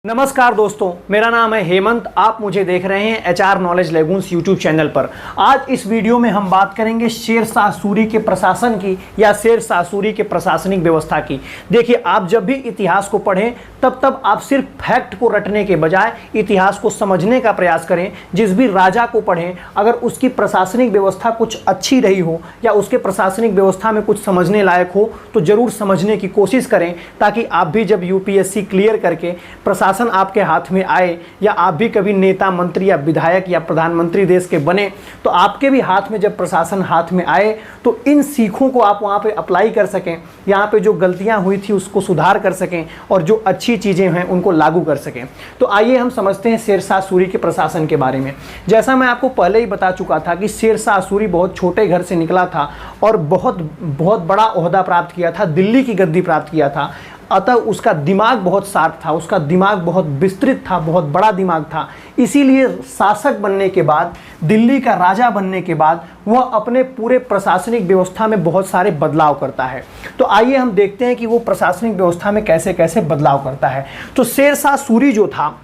नमस्कार दोस्तों, मेरा नाम है हेमंत। आप मुझे देख रहे हैं एचआर नॉलेज लेगुन्स यूट्यूब चैनल पर। आज इस वीडियो में हम बात करेंगे शेरशाह सूरी के प्रशासन की या शेरशाह सूरी के प्रशासनिक व्यवस्था की। देखिए, आप जब भी इतिहास को पढ़ें तब आप सिर्फ फैक्ट को रटने के बजाय इतिहास को समझने का प्रयास करें। जिस भी राजा को पढ़ें, अगर उसकी प्रशासनिक व्यवस्था कुछ अच्छी रही हो या उसके प्रशासनिक व्यवस्था में कुछ समझने लायक हो तो जरूर समझने की कोशिश करें, ताकि आप भी जब यूपीएससी क्लियर करके प्रशासन आपके हाथ में आए या आप भी कभी नेता, मंत्री या विधायक या प्रधानमंत्री देश के बने तो आपके भी हाथ में जब प्रशासन हाथ में आए तो इन सीखों को आप वहाँ पे अप्लाई कर सकें, यहाँ पे जो गलतियाँ हुई थी उसको सुधार कर सकें और जो अच्छी चीज़ें हैं उनको लागू कर सकें। तो आइए हम समझते हैं शेरशाह सूरी के प्रशासन के बारे में। जैसा मैं आपको पहले ही बता चुका था कि शेरशाह सूरी बहुत छोटे घर से निकला था और बहुत बड़ा ओहदा प्राप्त किया था, दिल्ली की गद्दी प्राप्त किया था। अतः उसका दिमाग बहुत शार्प था, उसका दिमाग बहुत विस्तृत था, बहुत बड़ा दिमाग था। इसीलिए शासक बनने के बाद, दिल्ली का राजा बनने के बाद वह अपने पूरे प्रशासनिक व्यवस्था में बहुत सारे बदलाव करता है। तो आइए हम देखते हैं कि वो प्रशासनिक व्यवस्था में कैसे कैसे बदलाव करता है। तो शेरशाह सूरी जो था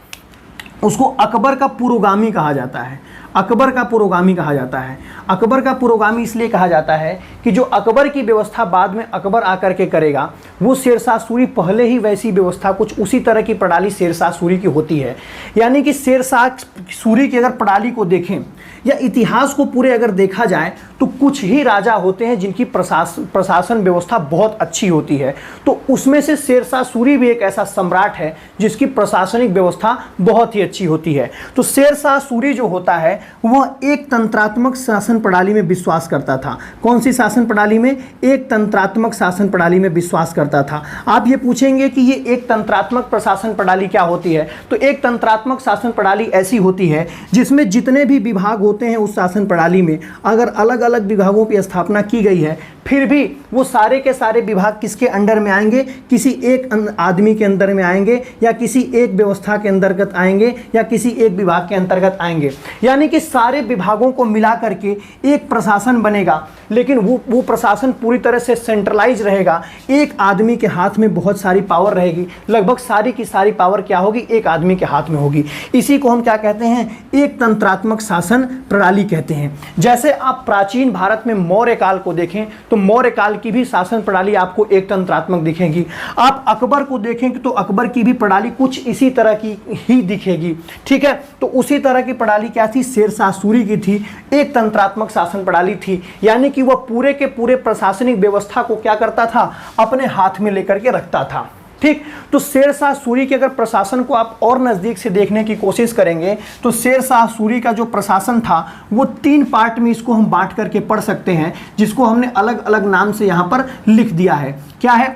उसको अकबर का पुरोगामी कहा जाता है। अकबर का पुरोगामी कहा जाता है। अकबर का पुरोगामी इसलिए कहा जाता है कि जो अकबर की व्यवस्था बाद में अकबर आकर के करेगा, वो शेरशाह सूरी पहले ही वैसी व्यवस्था, कुछ उसी तरह की प्रणाली शेरशाह सूरी की होती है। यानी कि शेरशाह सूरी की अगर प्रणाली को देखें या इतिहास को पूरे अगर देखा जाए तो कुछ ही राजा होते हैं जिनकी प्रशासन व्यवस्था बहुत अच्छी होती है। तो उसमें से शेरशाह सूरी भी एक ऐसा सम्राट है जिसकी प्रशासनिक व्यवस्था बहुत ही अच्छी होती है। तो शेरशाह सूरी जो होता है वह एक तंत्रात्मक शासन प्रणाली में विश्वास करता था। कौन सी शासन प्रणाली में? एक तंत्रात्मक शासन प्रणाली में विश्वास करता था। आप ये पूछेंगे कि ये एक तंत्रात्मक प्रशासन प्रणाली क्या होती है? तो एक तंत्रात्मक शासन प्रणाली ऐसी होती है जिसमें जितने भी विभाग होते हैं उस शासन प्रणाली में, अगर अलग अलग विभागों की स्थापना की गई है, फिर भी वो सारे के सारे विभाग किसके अंडर में आएंगे? किसी एक आदमी के अंदर में आएंगे या किसी एक व्यवस्था के अंतर्गत आएंगे या किसी एक विभाग के अंतर्गत आएंगे। यानी कि सारे विभागों को मिला करके एक प्रशासन बनेगा, लेकिन वो प्रशासन पूरी तरह से सेंट्रलाइज रहेगा। एक आदमी के हाथ में बहुत सारी पावर रहेगी, लगभग सारी की सारी पावर क्या होगी? एक आदमी के हाथ में होगी। इसी को हम क्या कहते हैं? एक तंत्रात्मक शासन प्रणाली कहते हैं। जैसे आप प्राचीन भारत में मौर्य काल को देखें तो मौर्य काल की भी शासन प्रणाली आपको एक तंत्रात्मक दिखेगी। आप अकबर को देखेंगे तो अकबर की भी प्रणाली कुछ इसी तरह की ही दिखेगी। ठीक है, तो उसी तरह की प्रणाली क्या थी? शेरशाह सूरी की थी, एक तंत्रात्मक शासन प्रणाली थी। यानी कि वह पूरे के पूरे प्रशासनिक व्यवस्था को क्या करता था? अपने हाथ में लेकर के रखता था। ठीक, तो शेरशाह सूरी के अगर प्रशासन को आप और नज़दीक से देखने की कोशिश करेंगे तो शेरशाह सूरी का जो प्रशासन था वो 3 पार्ट में इसको हम बांट करके पढ़ सकते हैं, जिसको हमने अलग अलग नाम से यहाँ पर लिख दिया है। क्या है?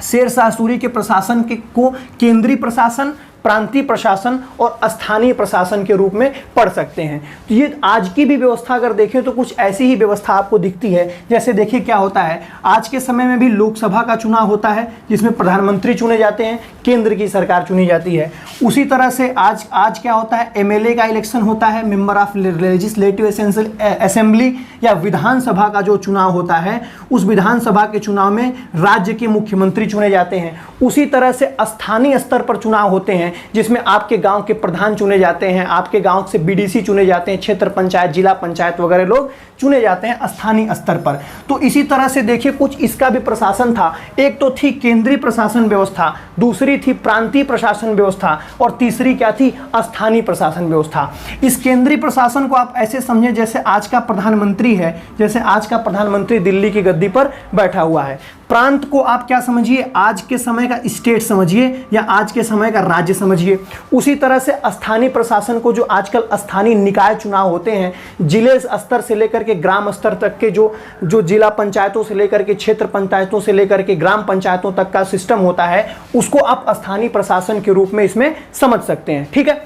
शेरशाह सूरी के प्रशासन को केंद्रीय प्रशासन, प्रांतीय प्रशासन और स्थानीय प्रशासन के रूप में पढ़ सकते हैं। तो ये आज की भी व्यवस्था अगर देखें तो कुछ ऐसी ही व्यवस्था आपको दिखती है। जैसे देखिए क्या होता है, आज के समय में भी लोकसभा का चुनाव होता है जिसमें प्रधानमंत्री चुने जाते हैं, केंद्र की सरकार चुनी जाती है। उसी तरह से आज क्या होता है? एमएलए का इलेक्शन होता है, मेंबर ऑफ लेजिस्लेटिव असेंबली, या विधानसभा का जो चुनाव होता है उस विधानसभा के चुनाव में राज्य के मुख्यमंत्री चुने जाते हैं। उसी तरह से स्थानीय स्तर पर चुनाव होते हैं जिसमें आपके गांव के प्रधान चुने जाते हैं, आपके गांव से बीडीसी चुने जाते हैं, क्षेत्र पंचायत, जिला पंचायत वगैरह लोग चुने जाते हैं स्थानीय स्तर पर। तो इसी तरह से देखिए कुछ इसका भी प्रशासन था। एक तो थी केंद्रीय प्रशासन व्यवस्था, दूसरी थी प्रांतीय प्रशासन व्यवस्था और तीसरी क्या थी? स्थानीय प्रशासन व्यवस्था। इस केंद्रीय प्रशासन को आप ऐसे समझें जैसे आज का प्रधानमंत्री है, जैसे आज का प्रधानमंत्री दिल्ली की गद्दी पर बैठा हुआ है। प्रांत को आप क्या समझिए? आज के समय का स्टेट समझिए या आज के समय का राज्य समझिए। उसी तरह से स्थानीय प्रशासन को, जो आजकल स्थानीय निकाय चुनाव होते हैं, जिले स्तर से लेकर के ग्राम स्तर तक के जो जिला पंचायतों से लेकर के क्षेत्र पंचायतों से लेकर के ग्राम पंचायतों तक का सिस्टम होता है, उसको आप स्थानीय प्रशासन के रूप में इसमें समझ सकते हैं। ठीक है,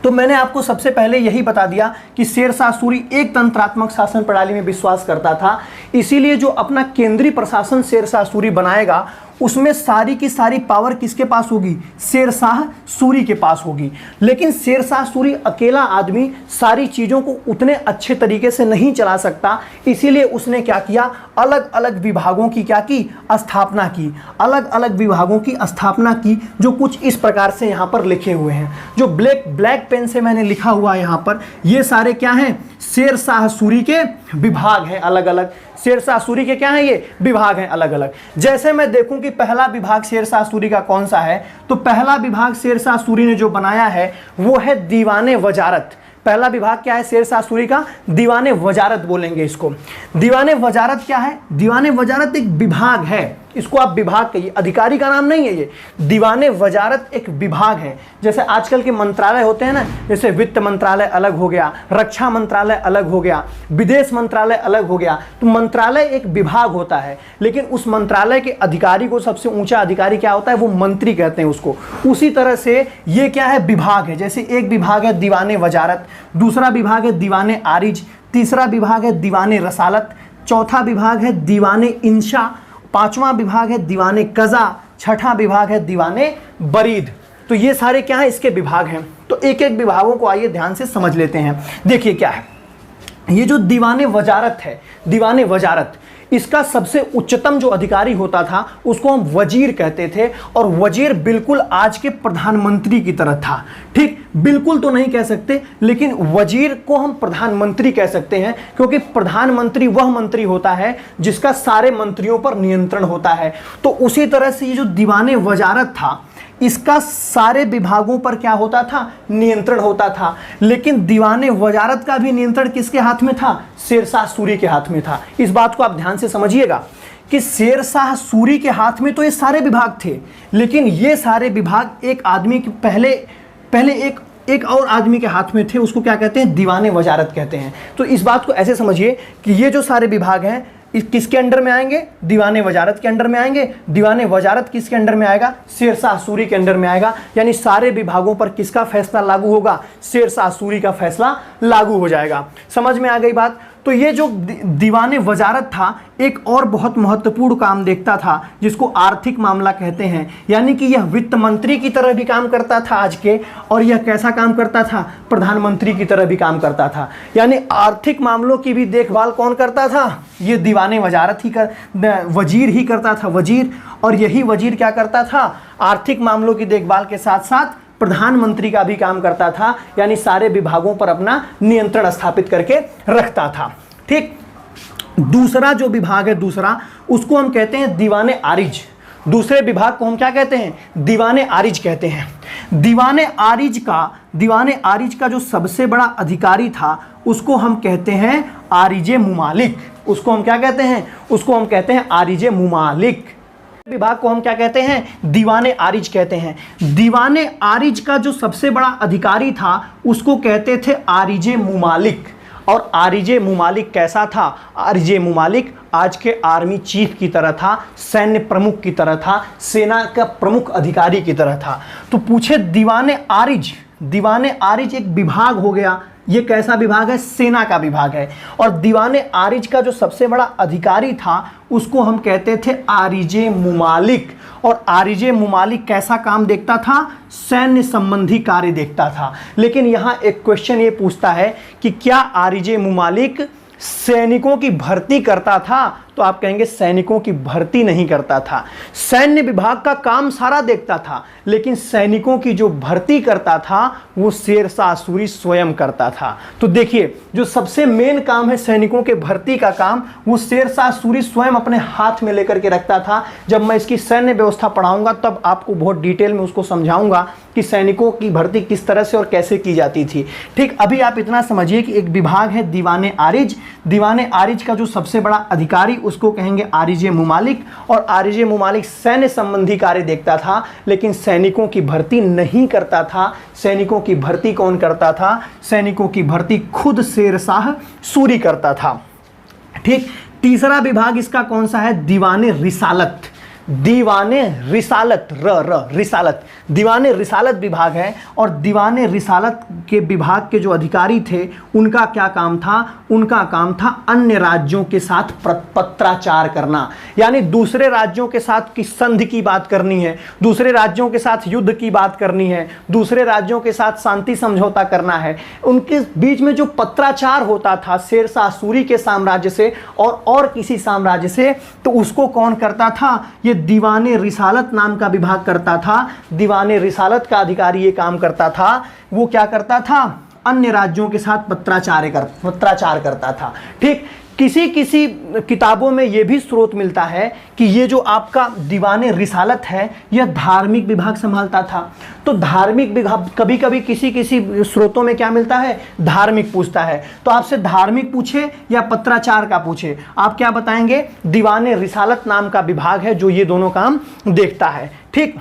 तो मैंने आपको सबसे पहले यही बता दिया कि शेरशाह सूरी एक तंत्रात्मक शासन प्रणाली में विश्वास करता था। इसीलिए जो अपना केंद्रीय प्रशासन शेरशाह सूरी बनाएगा उसमें सारी की सारी पावर किसके पास होगी? शेरशाह सूरी के पास होगी। लेकिन शेरशाह सूरी अकेला आदमी सारी चीज़ों को उतने अच्छे तरीके से नहीं चला सकता, इसीलिए उसने क्या किया, अलग अलग विभागों की क्या की, स्थापना की। अलग अलग विभागों की स्थापना की, जो कुछ इस प्रकार से यहाँ पर लिखे हुए हैं, जो ब्लैक पेन से मैंने लिखा हुआ है यहाँ पर, ये सारे क्या हैं, शेरशाह सूरी के विभाग हैं अलग अलग। शेरशाह सूरी के क्या हैं, ये विभाग हैं अलग अलग। जैसे मैं देखूं कि पहला विभाग शेरशाह सूरी का कौन सा है, तो पहला विभाग शेरशाह सूरी ने जो बनाया है वो है दीवाने वजारत। पहला विभाग क्या है शेरशाह सूरी का? दीवाने वजारत बोलेंगे इसको। दीवाने वजारत क्या है? दीवाने वजारत एक विभाग है, इसको आप विभाग कहिए, अधिकारी का नाम नहीं है ये। दीवाने वजारत एक विभाग है। जैसे आजकल के मंत्रालय होते हैं ना, जैसे वित्त मंत्रालय अलग हो गया, रक्षा मंत्रालय अलग हो गया, विदेश मंत्रालय अलग हो गया। तो मंत्रालय एक विभाग होता है, लेकिन उस मंत्रालय के अधिकारी को सबसे ऊंचा अधिकारी क्या होता है, वो मंत्री कहते हैं उसको। उसी तरह से ये क्या है, विभाग है। जैसे एक विभाग है दीवाने वजारत, दूसरा विभाग है दीवाने आरिज, तीसरा विभाग है दीवाने रसालत, चौथा विभाग है दीवाने इंशा, पांचवा विभाग है दीवाने कज़ा, छठा विभाग है दीवाने बरीद। तो ये सारे क्या है, इसके विभाग हैं। तो एक एक विभागों को आइए ध्यान से समझ लेते हैं। देखिए क्या है, ये जो दीवाने वजारत है, दीवाने वजारत, इसका सबसे उच्चतम जो अधिकारी होता था उसको हम वजीर कहते थे, और वजीर बिल्कुल आज के प्रधानमंत्री की तरह था। ठीक, बिल्कुल तो नहीं कह सकते, लेकिन वजीर को हम प्रधानमंत्री कह सकते हैं, क्योंकि प्रधानमंत्री वह मंत्री होता है जिसका सारे मंत्रियों पर नियंत्रण होता है। तो उसी तरह से ये जो दीवाने वजारत था, इसका सारे विभागों पर क्या होता था, नियंत्रण होता था। लेकिन दीवाने वजारत का भी नियंत्रण किसके हाथ में था, शेरशाह सूरी के हाथ में था। इस बात को आप ध्यान से समझिएगा कि शेरशाह सूरी के हाथ में तो ये सारे विभाग थे, लेकिन ये सारे विभाग एक आदमी के पहले एक और आदमी के हाथ में थे, उसको क्या कहते हैं, दीवाने वजारत कहते हैं। तो इस बात को ऐसे समझिए कि ये जो सारे विभाग हैं किसके अंडर में आएंगे, दीवाने वजारत के अंडर में आएंगे। दीवाने वजारत किसके अंडर में आएगा, शेरशाह सूरी के अंडर में आएगा। यानी सारे विभागों पर किसका फैसला लागू होगा, शेरशाह सूरी का फैसला लागू हो जाएगा। समझ में आ गई बात। तो ये जो दीवाने वजारत था, एक और बहुत महत्वपूर्ण काम देखता था, जिसको आर्थिक मामला कहते हैं। यानी कि यह वित्त मंत्री की तरह भी काम करता था आज के, और यह कैसा काम करता था, प्रधानमंत्री की तरह भी काम करता था। यानी आर्थिक मामलों की भी देखभाल कौन करता था, ये दीवाने वजारत ही वजीर ही करता था, वजीर। और यही वजीर क्या करता था, आर्थिक मामलों की देखभाल के साथ साथ प्रधानमंत्री का भी काम करता था। यानी सारे विभागों पर अपना नियंत्रण स्थापित करके रखता था। ठीक, दूसरा जो विभाग है, दूसरा, उसको हम कहते हैं दीवाने आरिज। दूसरे विभाग को हम क्या कहते हैं, दीवाने आरिज कहते हैं। दीवाने आरिज का जो सबसे बड़ा अधिकारी था, उसको हम कहते हैं आरिजे मुमालिक। उसको हम क्या कहते हैं, उसको हम कहते हैं आरिजे मुमालिक। विभाग को हम क्या कहते हैं, दीवाने आरिज कहते हैं। दीवाने आरिज का जो सबसे बड़ा अधिकारी था, उसको कहते थे आरिजे मुमालिक। और आरिजे मुमालिक कैसा था, आरिजे मुमालिक आज के आर्मी चीफ की तरह था, सैन्य प्रमुख की तरह था, सेना का प्रमुख अधिकारी की तरह था। तो पूछे दीवाने आरिज एक विभाग हो गया। ये कैसा विभाग है, सेना का विभाग है। और दीवाने आरिज का जो सबसे बड़ा अधिकारी था, उसको हम कहते थे आरिजे मुमालिक। और आरिजे मुमालिक कैसा काम देखता था, सैन्य संबंधी कार्य देखता था। लेकिन यहाँ एक क्वेश्चन ये पूछता है कि क्या आरिजे मुमालिक सैनिकों की भर्ती करता था, तो आप कहेंगे सैनिकों की भर्ती नहीं करता था। सैन्य विभाग का काम सारा देखता था, लेकिन सैनिकों की जो भर्ती करता था वो शेरशाह सूरी स्वयं करता था। तो देखिए, जो सबसे मेन काम है सैनिकों के भर्ती का काम, वो शेरशाह सूरी स्वयं अपने हाथ में लेकर के रखता था। जब मैं इसकी सैन्य व्यवस्था पढ़ाऊंगा तब आपको बहुत डिटेल में उसको समझाऊंगा कि सैनिकों की भर्ती किस तरह से और कैसे की जाती थी। ठीक, अभी आप इतना समझिए कि एक विभाग है दीवाने आरिज। दीवाने आरिज का जो सबसे बड़ा अधिकारी, उसको कहेंगे आरिजे मुमालिक। और आरिजे मुमालिक सैन्य संबंधी कार्य देखता था, लेकिन सैनिकों की भर्ती नहीं करता था। सैनिकों की भर्ती कौन करता था, सैनिकों की भर्ती खुद शेरशाह सूरी करता था। ठीक, तीसरा विभाग इसका कौन सा है, दीवाने रिसालत। दीवाने रिसालत, रिसालत, दीवाने रिसालत विभाग है। और दीवाने रिसालत के विभाग के जो अधिकारी थे उनका क्या काम था? उनका काम था अन्य राज्यों के साथ पत्राचार करना, यानी दूसरे राज्यों के साथ किस संधि की बात करनी है, दूसरे राज्यों के साथ युद्ध की बात करनी है, दूसरे राज्यों के साथ शांति समझौता करना है। उनके बीच में जो पत्राचार होता था शेरशाह सूरी के साम्राज्य से और किसी साम्राज्य से, तो उसको कौन करता था? ये दीवाने रिसालत नाम का विभाग करता था। दीवाने रिसालत का अधिकारी ये काम करता था। वो क्या करता था? अन्य राज्यों के साथ पत्राचार करता था। ठीक, किसी किसी किताबों में यह भी स्रोत मिलता है कि ये जो आपका दीवाने रिसालत है यह धार्मिक विभाग संभालता था। तो धार्मिक विभाग, कभी कभी किसी किसी स्रोतों में क्या मिलता है? धार्मिक पूछता है। तो आपसे धार्मिक पूछे या पत्राचार का पूछे, आप क्या बताएंगे? दीवाने रिसालत नाम का विभाग है जो ये दोनों काम देखता है। ठीक,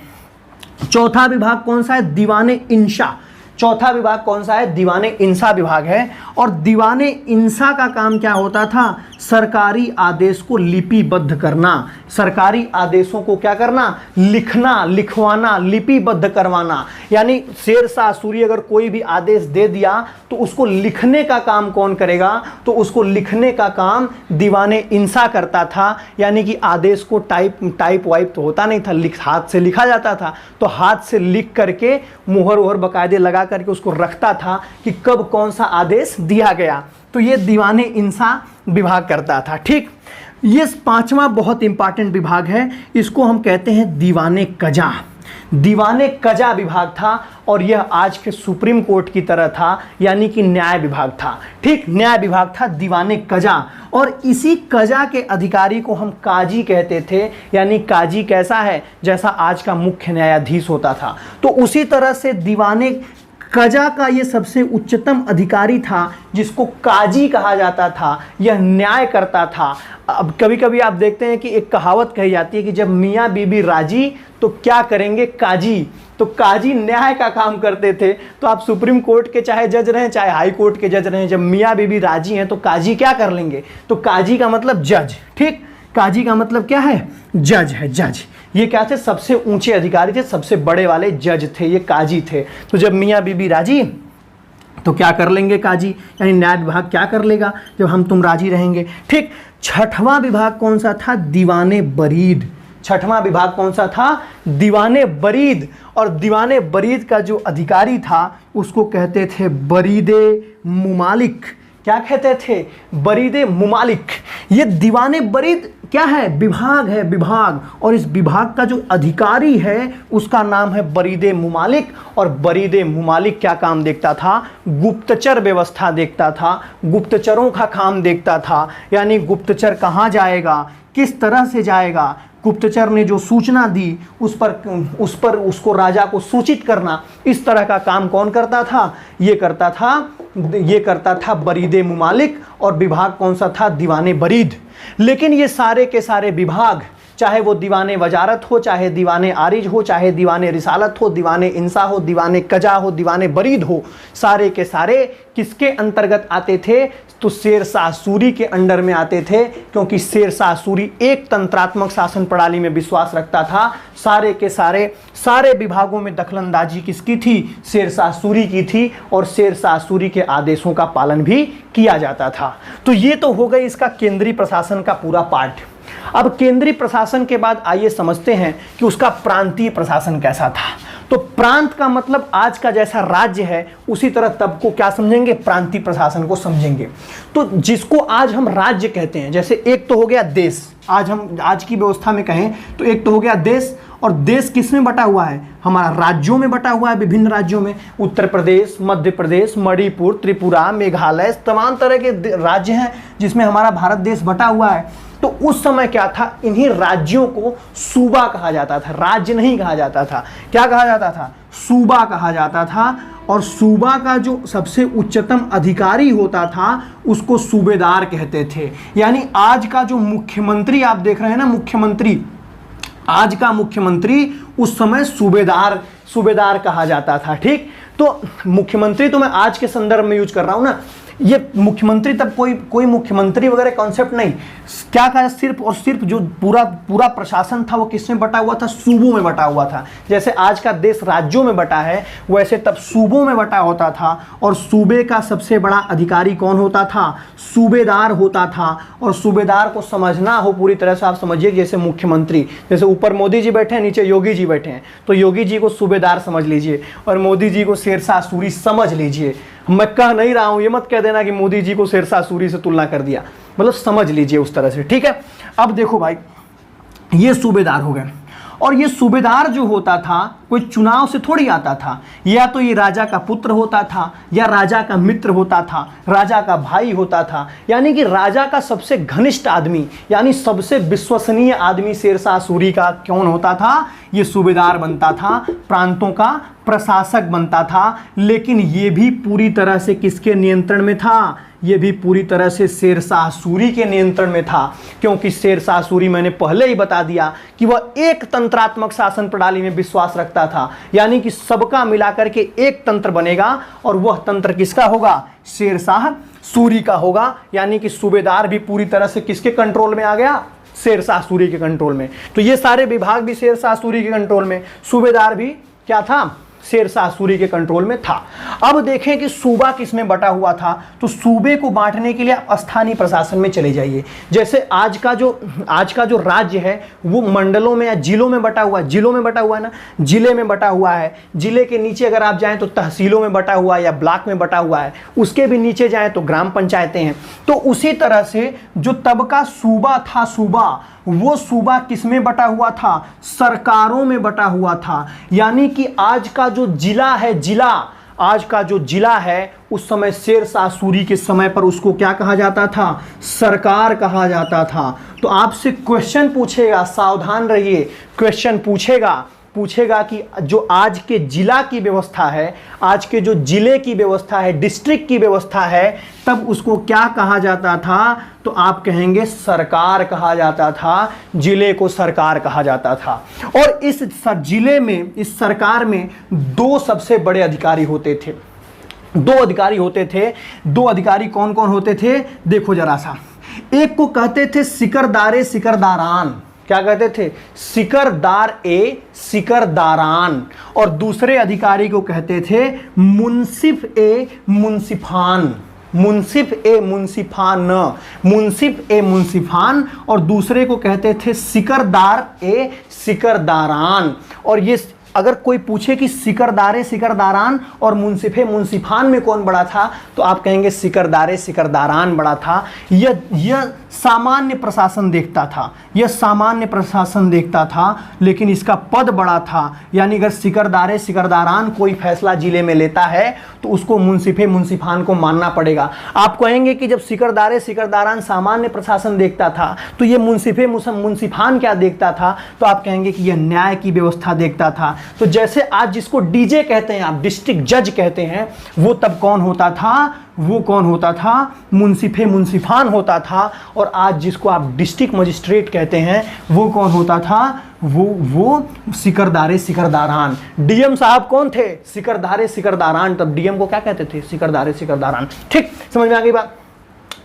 चौथा विभाग कौन सा है? दीवाने इंशा। चौथा विभाग कौन सा है? दीवाने इंसा विभाग है। और दीवाने इंसा का काम क्या होता था? सरकारी आदेश को लिपिबद्ध करना। सरकारी आदेशों को क्या करना? लिखना, लिखवाना, लिपिबद्ध करवाना। यानी शेरशाह सूरी अगर कोई भी आदेश दे दिया तो उसको लिखने का काम कौन करेगा? तो उसको लिखने का काम दीवाने इंसा करता था। यानी कि आदेश को टाइप वाइप तो होता नहीं था, हाथ से लिखा जाता था, तो हाथ से लिख करके मुहर वुहर बकायदे लगा करके उसको रखता था कि कब कौन सा आदेश दिया गया। तो ये दीवाने इंसा विभाग करता था। ठीक, ये पांचवा बहुत इंपॉर्टेंट विभाग है, इसको हम कहते हैं दीवाने कजा। दीवाने कजा विभाग था और यह आज के सुप्रीम कोर्ट की तरह था, यानी कि न्याय विभाग था। ठीक, न्याय विभाग था दीवाने कजा। और इसी कजा के अधिकारी को हम काजी कहते थे। यानी काजी कैसा है? जैसा आज का मुख्य न्यायाधीश होता था। तो उसी तरह से दीवाने कजा का ये सबसे उच्चतम अधिकारी था जिसको काजी कहा जाता था। यह न्याय करता था। अब कभी कभी आप देखते हैं कि एक कहावत कही जाती है कि जब मियाँ बीबी राजी तो क्या करेंगे? काजी। तो काजी न्याय का काम करते थे। तो आप सुप्रीम कोर्ट के चाहे जज रहें चाहे हाई कोर्ट के जज रहें, जब मियाँ बीबी राजी हैं तो काजी क्या कर लेंगे? तो काजी का मतलब जज। ठीक, काजी का मतलब क्या है? जज है, जज। ये क्या थे? सबसे ऊंचे अधिकारी थे, सबसे बड़े वाले जज थे, ये काजी थे। तो जब मियाँ बीबी राजी तो क्या कर लेंगे? काजी। यानी न्याय विभाग क्या कर लेगा? जब हम तुम राजी रहेंगे। ठीक, छठवां विभाग कौन सा था? दीवाने बरीद। छठवां विभाग कौन सा था? दीवाने बरीद। और दीवाने बरीद का जो अधिकारी था उसको कहते थे बरीदे मुमालिक। क्या कहते थे? बरीदे मुमालिक। ये दीवाने बरीद क्या है? विभाग है, विभाग। और इस विभाग का जो अधिकारी है उसका नाम है बरीदे मुमालिक। और बरीदे मुमालिक क्या काम देखता था? गुप्तचर व्यवस्था देखता था, गुप्तचरों का काम देखता था। यानी गुप्तचर कहाँ जाएगा, किस तरह से जाएगा, गुप्तचर ने जो सूचना दी उस पर उसको राजा को सूचित करना, इस तरह का काम कौन करता था? ये करता था बरीदे मुमालिक। और विभाग कौन सा था? दीवाने बरीद। लेकिन ये सारे के सारे विभाग, चाहे वो दीवाने वजारत हो, चाहे दीवाने आरिज हो, चाहे दीवाने रिसालत हो, दीवाने इंसा हो, दीवाने कजा हो, दीवाने बरीद हो, सारे के सारे किसके अंतर्गत आते थे? तो शेरशाह सूरी के अंडर में आते थे। क्योंकि शेरशाह सूरी एक तंत्रात्मक शासन प्रणाली में विश्वास रखता था। सारे के सारे विभागों में दखलंदाजी किसकी थी? शेरशाह सूरी की थी। और शेरशाह सूरी के आदेशों का पालन भी किया जाता था। तो ये तो हो गई इसका केंद्रीय प्रशासन का पूरा पार्ट। अब केंद्रीय प्रशासन के बाद आइए समझते हैं कि उसका प्रांतीय प्रशासन कैसा था। तो प्रांत का मतलब आज का जैसा राज्य है उसी तरह तब को क्या समझेंगे? प्रांतीय प्रशासन को समझेंगे। तो जिसको आज हम राज्य कहते हैं, जैसे एक तो हो गया देश, आज की व्यवस्था में कहें तो एक तो हो गया देश। और देश किस में बटा हुआ है? हमारा राज्यों में बटा हुआ है, विभिन्न राज्यों में। उत्तर प्रदेश, मध्य प्रदेश, मणिपुर, त्रिपुरा, मेघालय, तमाम तरह के राज्य हैं जिसमें हमारा भारत देश बटा हुआ है। तो उस समय क्या था? इन्हीं राज्यों को सूबा कहा जाता था, राज्य नहीं कहा जाता था। क्या कहा जाता था? सूबा कहा जाता था। और सूबा का जो सबसे उच्चतम अधिकारी होता था उसको सूबेदार कहते थे। यानी आज का जो मुख्यमंत्री आप देख रहे हैं ना, मुख्यमंत्री, आज का मुख्यमंत्री उस समय सूबेदार कहा जाता था। ठीक, तो मुख्यमंत्री तो मैं आज के संदर्भ में यूज कर रहा हूं ना, ये मुख्यमंत्री तब कोई मुख्यमंत्री वगैरह कॉन्सेप्ट नहीं, क्या कहा, सिर्फ और सिर्फ जो पूरा प्रशासन था वो किसमें बटा हुआ था, सूबों में बटा हुआ था। जैसे आज का देश राज्यों में बटा है, वैसे तब सूबों में बटा होता था, और सूबे का सबसे बड़ा अधिकारी कौन होता था, सूबेदार होता था। और सूबेदार को समझना हो पूरी तरह से, आप समझिए जैसे मुख्यमंत्री, जैसे ऊपर मोदी जी बैठे हैं, नीचे योगी जी बैठे हैं, तो योगी जी को सूबेदार समझ लीजिए और मोदी जी को शेरशाह सूरी समझ लीजिए। मैं कह नहीं रहा हूं, ये मत कह देना कि मोदी जी को शेरशाह सूरी से तुलना कर दिया, मतलब समझ लीजिए उस तरह से, ठीक है। अब देखो भाई, ये सूबेदार हो गए, और ये सूबेदार जो होता था कोई चुनाव से थोड़ी आता था, या तो ये राजा का पुत्र होता था, या राजा का मित्र होता था, राजा का भाई होता था, यानी कि राजा का सबसे घनिष्ठ आदमी, यानी सबसे विश्वसनीय आदमी शेरशाह सूरी का कौन होता था, ये सूबेदार बनता था, प्रांतों का प्रशासक बनता था। लेकिन ये भी पूरी तरह से किसके नियंत्रण में था, ये भी पूरी तरह से शेरशाह सूरी के नियंत्रण में था, क्योंकि शेरशाह सूरी, मैंने पहले ही बता दिया कि वह एक तंत्रात्मक शासन प्रणाली में विश्वास रखता था, यानी कि सबका मिलाकर के एक तंत्र बनेगा, और वह तंत्र किसका होगा, शेरशाह सूरी का होगा। यानी कि सूबेदार भी पूरी तरह से किसके कंट्रोल में आ गया, शेरशाह सूरी के कंट्रोल में। तो ये सारे विभाग भी शेरशाह सूरी के कंट्रोल में, सूबेदार भी क्या था, शेरशाह सूरी के कंट्रोल में था। अब देखें कि सूबा किसमें बटा हुआ था, तो सूबे को बांटने के लिए आप स्थानीय प्रशासन में चले जाइए। जैसे आज का जो राज्य है वो मंडलों में या जिलों में बटा हुआ है, जिलों में बटा हुआ है ना, जिले में बटा हुआ है। जिले के नीचे अगर आप जाएं तो तहसीलों में बटा हुआ है या ब्लॉक में बटा हुआ है, उसके भी नीचे जाएं तो ग्राम पंचायतें हैं। तो उसी तरह से जो तब का सूबा था, वो सूबा किसमें बटा हुआ था, सरकारों में बटा हुआ था। यानी कि आज का जो जिला है, आज का जो जिला है, उस समय शेरशाह सूरी के समय पर उसको क्या कहा जाता था, सरकार कहा जाता था। तो आपसे क्वेश्चन पूछेगा, सावधान रहिए, क्वेश्चन पूछेगा कि जो आज के जिला की व्यवस्था है, आज के जो जिले की व्यवस्था है, डिस्ट्रिक्ट की व्यवस्था है, तब उसको क्या कहा जाता था, तो आप कहेंगे सरकार कहा जाता था, जिले को सरकार कहा जाता था। और इस जिले में, इस सरकार में दो सबसे बड़े अधिकारी होते थे, दो अधिकारी कौन कौन होते थे, देखो जरा सा। एक को कहते थे सिकरदारे सिकरदारान, क्या कहते थे, सिकरदार ए सिकरदारान, और दूसरे अधिकारी को कहते थे मुंसिफ ए मुंसिफान, मुंसिफ ए मुंसिफान, और दूसरे को कहते थे सिकरदार ए सिकरदारान। और ये अगर कोई पूछे कि सिकरदारे सिकरदारान और मुंसिफे मुंसिफान में कौन बड़ा था, तो आप कहेंगे सिकरदारे सिकरदारान बड़ा था। यह सामान्य प्रशासन देखता था, लेकिन इसका पद बड़ा था। यानी अगर सिकरदारे सिकरदारान कोई फैसला जिले में लेता है तो उसको मुंसिफे मुंसिफान को मानना पड़ेगा। आप कहेंगे कि जब सिकरदारे सिकरदारान सामान्य प्रशासन देखता था तो ये मुंसिफे मुंसिफान क्या देखता था, तो आप कहेंगे कि यह न्याय की व्यवस्था देखता था। तो जैसे आज जिसको डीजे कहते हैं, आप डिस्ट्रिक्ट जज कहते हैं, वो तब कौन होता था, मुंसिफे मुंसिफान होता था। और आज जिसको आप डिस्ट्रिक्ट मजिस्ट्रेट कहते हैं, वो कौन होता था, वो सिकरदारे सिकरदारान। डीएम साहब कौन थे, सिकरदारे सिकरदारान, तब डीएम को क्या कहते थे, सिकरदारे सिकरदारान। ठीक, समझ में आ गई बात,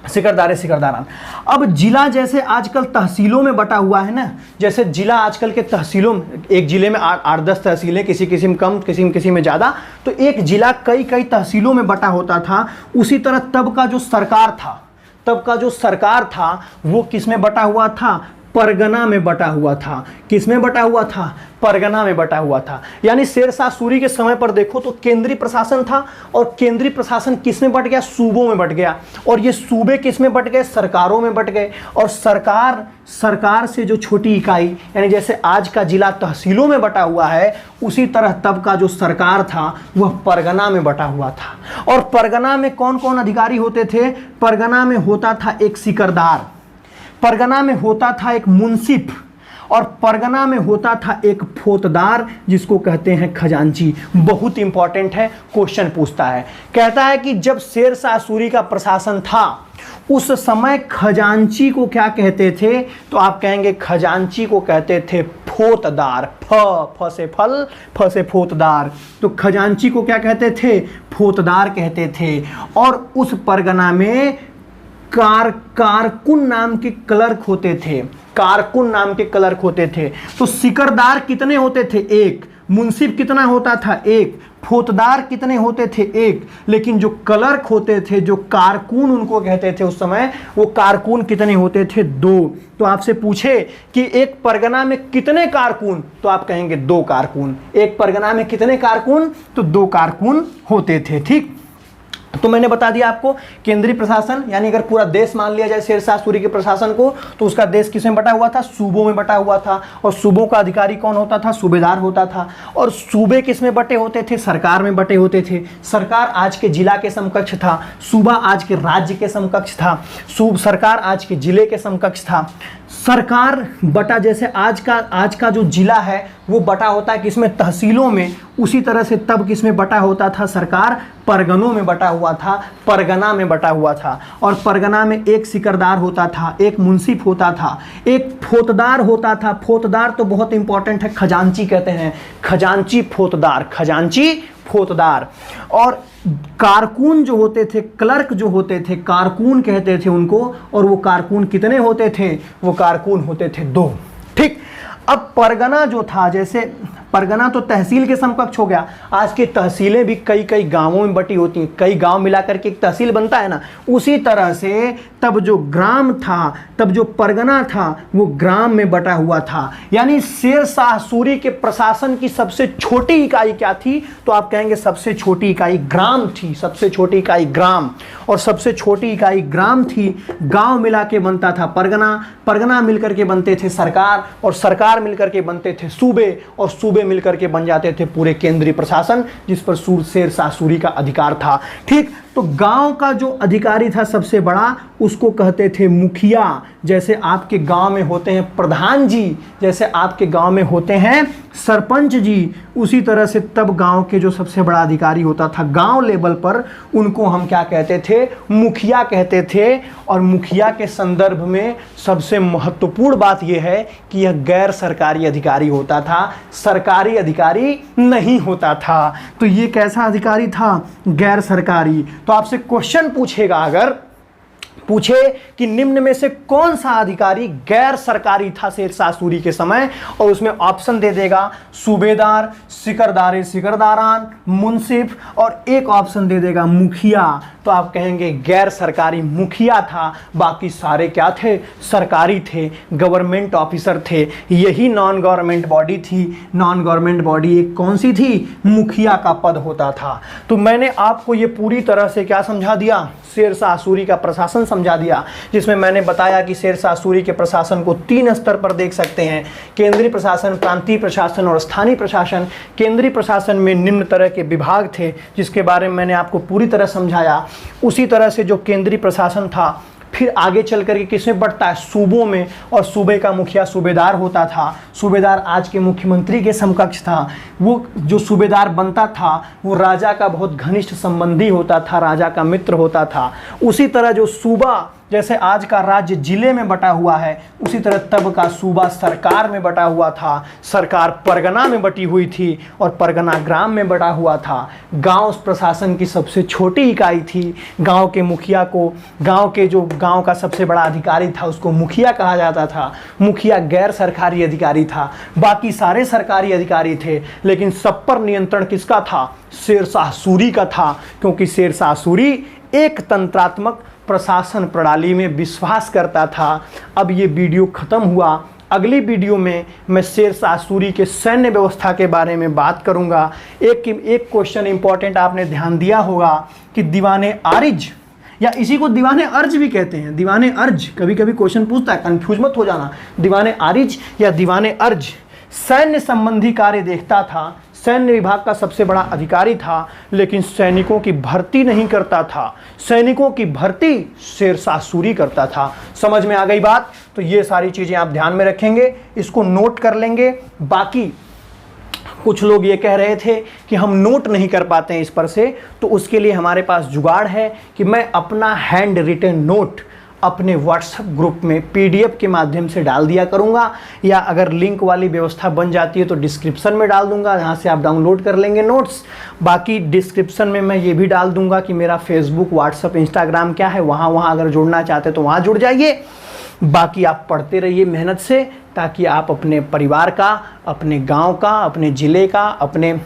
सिकरदारे सिकरदारान। अब जिला जैसे आजकल तहसीलों में बटा हुआ है ना, जैसे जिला आजकल के तहसीलों में, एक जिले में 8-10 तहसीलें, किसी में कम, किसी में ज़्यादा, तो एक जिला कई तहसीलों में बटा होता था। उसी तरह तब का जो सरकार था वो किस में बटा हुआ था, परगना में बटा हुआ था। किसमें बटा हुआ था, परगना में बटा हुआ था। यानी शेरशाह सूरी के समय पर देखो तो केंद्रीय प्रशासन था, और केंद्रीय प्रशासन किस में बट गया, सूबों में बट गया, और ये सूबे किस में बट गए, सरकारों में बट गए। और सरकार से जो छोटी इकाई, यानी जैसे आज का जिला तहसीलों में बटा हुआ है, उसी तरह तब का जो सरकार था वह परगना में बटा हुआ था। और परगना में कौन कौन अधिकारी होते थे, परगना में होता था एक सिकरदार, परगना में होता था एक मुंसिफ, और परगना में होता था एक फौजदार, जिसको कहते हैं खजांची। बहुत इंपॉर्टेंट है, क्वेश्चन पूछता है, कहता है कि जब शेरशाह सूरी का प्रशासन था उस समय खजांची को क्या कहते थे, तो आप कहेंगे खजांची को कहते थे फोतदार, फ से फल, फ से फोतदार। तो खजांची को क्या कहते थे? फोतदार कहते थे। और उस परगना में कारकुन नाम के क्लर्क होते थे, कारकुन नाम के क्लर्क होते थे। तो सिकरदार कितने होते थे? एक। मुंसिफ कितना होता था? एक। फोतदार कितने होते थे? एक। लेकिन जो क्लर्क होते थे, जो कारकुन उनको कहते थे उस समय, वो कारकुन कितने होते थे? दो। तो आपसे पूछे कि एक परगना में कितने कारकुन, तो आप कहेंगे दो कारकुन। एक परगना में कितने कारकुन? तो दो कारकुन होते थे। ठीक, तो मैंने बता दिया आपको केंद्रीय प्रशासन, यानी अगर पूरा देश मान लिया जाए शेरशाह सूरी के प्रशासन को, तो उसका देश किसमें बटा हुआ था? सूबों में बटा हुआ था। और सूबों का अधिकारी कौन होता था? सूबेदार होता था। और सूबे किसमें बटे होते थे? सरकार में बटे होते थे। सरकार आज के जिला के समकक्ष था, सूबा आज के राज्य के समकक्ष था, सरकार आज के जिले के समकक्ष था। सरकार बटा, जैसे आज का जो जिला है वो बटा होता है किसमें? तहसीलों में। उसी तरह से तब किसमें बटा होता था? सरकार परगनों में बटा हुआ था, परगना में बटा हुआ था। और परगना में एक सिकरदार होता था, एक मुंसिफ होता था, एक फोतदार होता था। फोतदार तो बहुत इंपॉर्टेंट है, खजांची कहते हैं, खजांची फोतदार, खजांची फोतदार। और कारकुन जो होते थे, क्लर्क जो होते थे, कारकुन कहते थे उनको। और वो कारकुन कितने होते थे? वो कारकुन होते थे दो। ठीक, अब परगना जो था, जैसे परगना तो तहसील के समकक्ष हो गया। आज की तहसीलें भी कई कई गांवों में बटी होती हैं, कई गांव मिलाकर के एक तहसील बनता है ना। उसी तरह से तब जो ग्राम था, तब जो परगना था, वो ग्राम में बटा हुआ था। यानी शेरशाह सूरी के प्रशासन की सबसे छोटी इकाई क्या थी? तो आप कहेंगे सबसे छोटी इकाई ग्राम थी, सबसे छोटी इकाई ग्राम। और सबसे छोटी इकाई ग्राम थी। गांव मिला के बनता था परगना, परगना मिलकर के बनते थे सरकार, और सरकार मिलकर के बनते थे सूबे, और सूबे मिलकर के बन जाते थे पूरे केंद्रीय प्रशासन, जिस पर शेरशाह सूरी का अधिकार था। ठीक, तो गांव का जो अधिकारी था सबसे बड़ा, उसको कहते थे मुखिया। जैसे आपके गांव में होते हैं प्रधान जी, जैसे आपके गांव में होते हैं सरपंच जी, उसी तरह से तब गांव के जो सबसे बड़ा अधिकारी होता था गांव लेवल पर, उनको हम क्या कहते थे? मुखिया कहते थे। और मुखिया के संदर्भ में सबसे महत्वपूर्ण बात यह है कि यह गैर सरकारी अधिकारी होता था, सरकारी अधिकारी नहीं होता था। तो ये कैसा अधिकारी था? गैर सरकारी। तो आपसे क्वेश्चन पूछेगा, अगर पूछे कि निम्न में से कौन सा अधिकारी गैर सरकारी था शेरशाह सूरी के समय, और उसमें ऑप्शन दे देगा सूबेदार, सिकरदार सिकरदारान, मुंसिफ, और एक ऑप्शन दे देगा मुखिया। तो आप कहेंगे गैर सरकारी मुखिया था, बाकी सारे क्या थे? सरकारी थे, गवर्नमेंट ऑफिसर थे। यही नॉन गवर्नमेंट बॉडी थी। नॉन गवर्नमेंट बॉडी एक कौन सी थी? मुखिया का पद होता था। तो मैंने आपको ये पूरी तरह से क्या समझा दिया? शेरशाह सूरी का प्रशासन समझा दिया, जिसमें मैंने बताया कि शेरशाह सूरी के प्रशासन को 3 स्तर पर देख सकते हैं: केंद्रीय प्रशासन, प्रांतीय प्रशासन और स्थानीय प्रशासन। केंद्रीय प्रशासन में निम्न तरह के विभाग थे, जिसके बारे में मैंने आपको पूरी तरह समझाया। उसी तरह से जो केंद्रीय प्रशासन था, फिर आगे चल करके किसमें बढ़ता है? सूबों में। और सूबे का मुखिया सूबेदार होता था। सूबेदार आज के मुख्यमंत्री के समकक्ष था। वो जो सूबेदार बनता था, वो राजा का बहुत घनिष्ठ संबंधी होता था, राजा का मित्र होता था। उसी तरह जो सूबा, जैसे आज का राज्य जिले में बटा हुआ है, उसी तरह तब का सूबा सरकार में बटा हुआ था। सरकार परगना में बटी हुई थी, और परगना ग्राम में बटा हुआ था। गांव प्रशासन की सबसे छोटी इकाई थी। गांव के मुखिया को, गांव का सबसे बड़ा अधिकारी था, उसको मुखिया कहा जाता था। मुखिया गैर सरकारी अधिकारी था, बाकी सारे सरकारी अधिकारी थे। लेकिन सब पर नियंत्रण किसका था? शेरशाह सूरी का था, क्योंकि शेरशाह सूरी एक तंत्रात्मक प्रशासन प्रणाली में विश्वास करता था। अब ये वीडियो खत्म हुआ। अगली वीडियो में मैं शेरशाह सूरी के सैन्य व्यवस्था के बारे में बात करूंगा। एक क्वेश्चन इंपॉर्टेंट आपने ध्यान दिया होगा कि दीवाने आरिज, या इसी को दीवाने अर्ज भी कहते हैं, दीवाने अर्ज, कभी कभी क्वेश्चन पूछता है, कंफ्यूज मत हो जाना। दीवाने आरिज या दीवाने अर्ज सैन्य संबंधी कार्य देखता था, सैन्य विभाग का सबसे बड़ा अधिकारी था, लेकिन सैनिकों की भर्ती नहीं करता था। सैनिकों की भर्ती शेरशाह सूरी करता था। समझ में आ गई बात? तो ये सारी चीजें आप ध्यान में रखेंगे, इसको नोट कर लेंगे। बाकी कुछ लोग ये कह रहे थे कि हम नोट नहीं कर पाते हैं इस पर से, तो उसके लिए हमारे पास जुगाड़ है कि मैं अपना हैंड रिटन नोट अपने व्हाट्सएप ग्रुप में पीडीएफ के माध्यम से डाल दिया करूंगा, या अगर लिंक वाली व्यवस्था बन जाती है तो डिस्क्रिप्शन में डाल दूंगा, जहां से आप डाउनलोड कर लेंगे नोट्स। बाकी डिस्क्रिप्शन में मैं ये भी डाल दूंगा कि मेरा फेसबुक, व्हाट्सएप, इंस्टाग्राम क्या है, वहाँ अगर जुड़ना चाहते तो वहाँ जुड़ जाइए। बाकी आप पढ़ते रहिए मेहनत से, ताकि आप अपने परिवार का, अपने गाँव का, अपने ज़िले का, अपने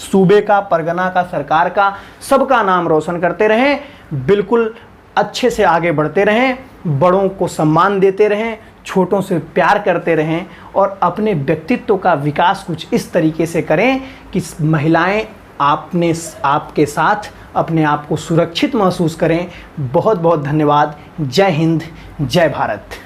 सूबे का, परगना का, सरकार का, सबका नाम रोशन करते रहें। बिल्कुल अच्छे से आगे बढ़ते रहें, बड़ों को सम्मान देते रहें, छोटों से प्यार करते रहें, और अपने व्यक्तित्व का विकास कुछ इस तरीके से करें कि महिलाएं आपके साथ अपने आप को सुरक्षित महसूस करें। बहुत बहुत धन्यवाद। जय हिंद, जय भारत।